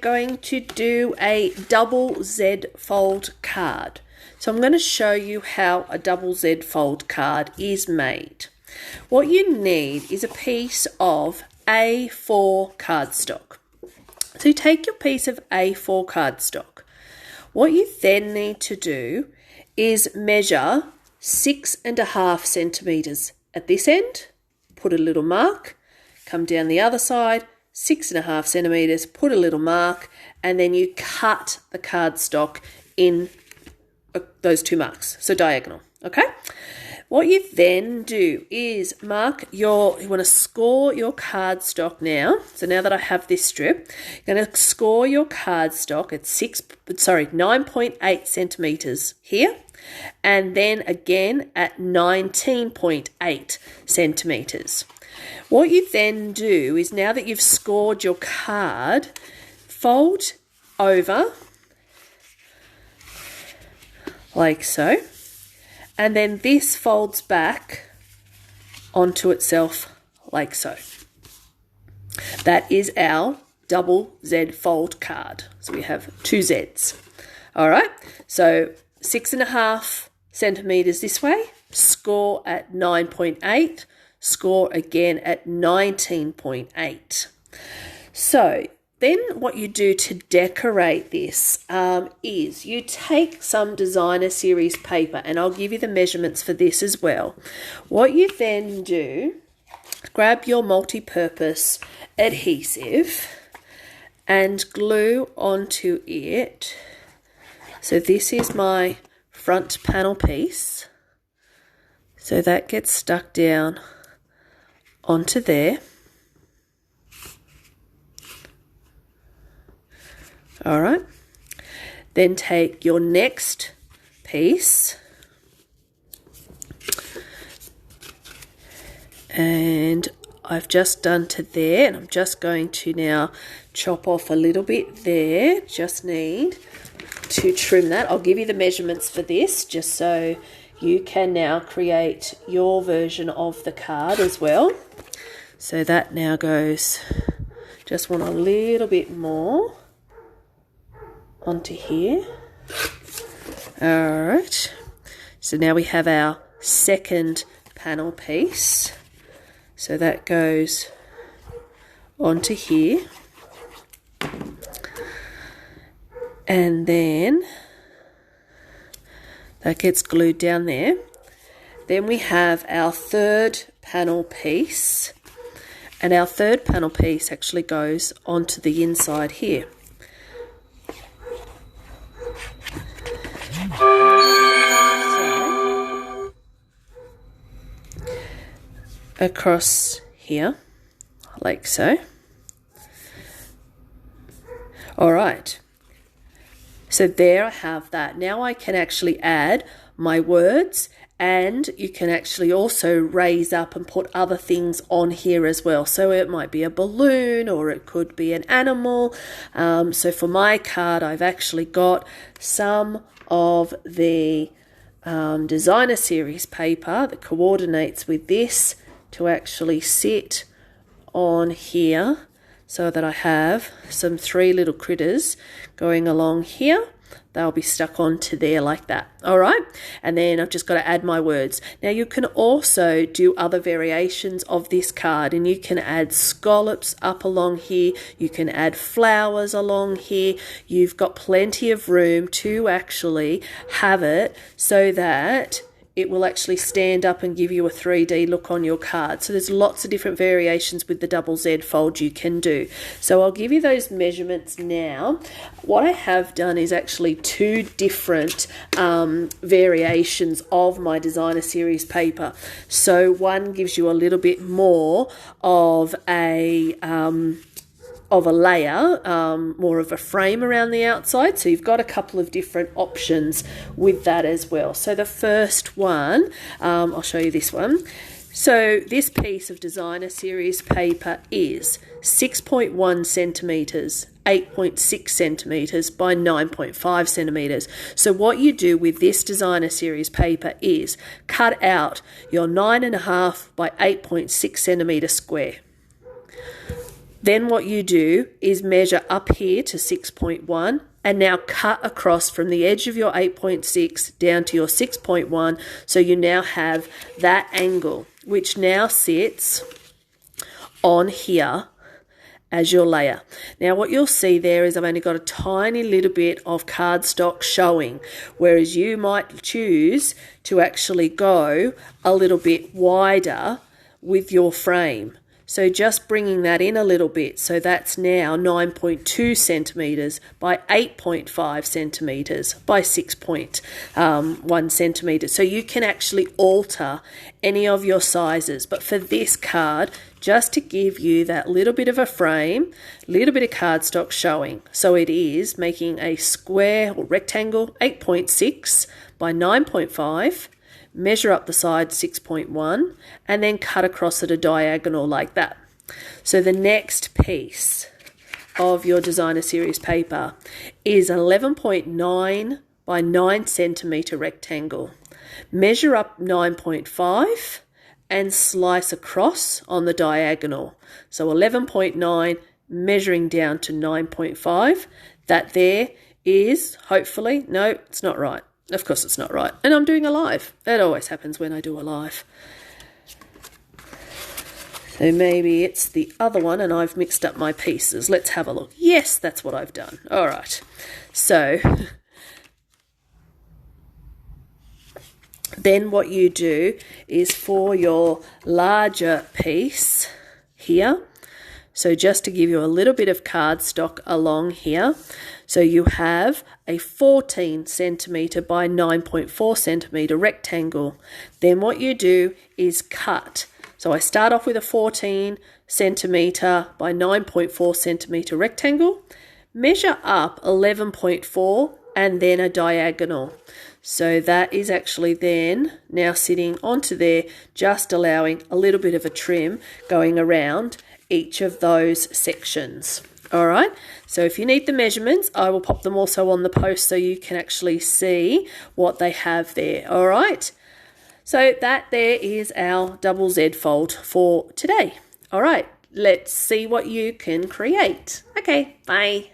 Going to do a double Z fold card. So I'm going to show you how a double Z fold card is made. What you need is a piece of A4 cardstock. So you take your piece of A4 cardstock. What you then need to do is measure 6.5 centimeters at this end, put a little mark, come down the other side, 6.5 centimeters, put a little mark, and then you cut the cardstock in those two marks, so diagonal, okay? What you then do is you want to score your cardstock now. So now that I have this strip, you're going to score your cardstock at 9.8 centimeters here, and then again at 19.8 centimeters. What you then do is, now that you've scored your card, fold over like so, and then this folds back onto itself like so. That is our double Z fold card. So we have two Zs. All right, so 6.5 centimeters this way, score at 9.8, score again at 19.8. So then what you do to decorate this is you take some designer series paper, and I'll give you the measurements for this as well. What you then do, grab your multi-purpose adhesive and glue onto it. So this is my front panel piece. So that gets stuck down onto there. All right. Then take your next piece and I've just done to there, and I'm just going to now chop off a little bit there. Just need to trim that. I'll give you the measurements for this just so you can now create your version of the card as well. So that now goes, just want a little bit more onto here. All right. So now we have our second panel piece. So that goes onto here. And then that gets glued down there. Then we have our third panel piece, and our third panel piece actually goes onto the inside here. So, across here, like so. All right. So there I have that. Now I can actually add my words, and you can actually also raise up and put other things on here as well. So it might be a balloon, or it could be an animal. So for my card, I've actually got some of the designer series paper that coordinates with this to actually sit on here, so that I have some 3 little critters going along here. They'll be stuck onto there like that. All right. And then I've just got to add my words. Now you can also do other variations of this card, and you can add scallops up along here. You can add flowers along here. You've got plenty of room to actually have it so that it will actually stand up and give you a 3D look on your card. So there's lots of different variations with the double Z fold you can do. So I'll give you those measurements now. What I have done is actually 2 different variations of my designer series paper. So one gives you a little bit more of a layer, more of a frame around the outside. So you've got a couple of different options with that as well. So the first one, I'll show you this one. So this piece of designer series paper is 6.1 centimeters, 8.6 centimeters by 9.5 centimeters. So what you do with this designer series paper is cut out your 9.5 by 8.6 centimeter square. Then what you do is measure up here to 6.1 and now cut across from the edge of your 8.6 down to your 6.1. So you now have that angle, which now sits on here as your layer. Now what you'll see there is I've only got a tiny little bit of cardstock showing, whereas you might choose to actually go a little bit wider with your frame. So just bringing that in a little bit. So that's now 9.2 centimetres by 8.5 centimetres by 6.1 centimetres. So you can actually alter any of your sizes. But for this card, just to give you that little bit of a frame, little bit of cardstock showing. So it is making a square or rectangle 8.6 by 9.5. Measure up the side 6.1 and then cut across at a diagonal like that. So the next piece of your designer series paper is 11.9 by 9 centimetre rectangle. Measure up 9.5 and slice across on the diagonal. So 11.9 measuring down to 9.5. That there is hopefully, no, it's not right. Of course it's not right. And I'm doing a live. That always happens when I do a live. So maybe it's the other one and I've mixed up my pieces. Let's have a look. Yes, that's what I've done. All right. So then what you do is for your larger piece here, so just to give you a little bit of cardstock along here, so you have a 14 centimetre by 9.4 centimetre rectangle. Then what you do is cut. So I start off with a 14 centimetre by 9.4 centimetre rectangle, measure up 11.4 and then a diagonal. So that is actually then now sitting onto there, just allowing a little bit of a trim going around each of those sections. All right, so if you need the measurements, I will pop them also on the post so you can actually see what they have there. All right, so that there is our double Z fold for today. All right, let's see what you can create. Okay, bye.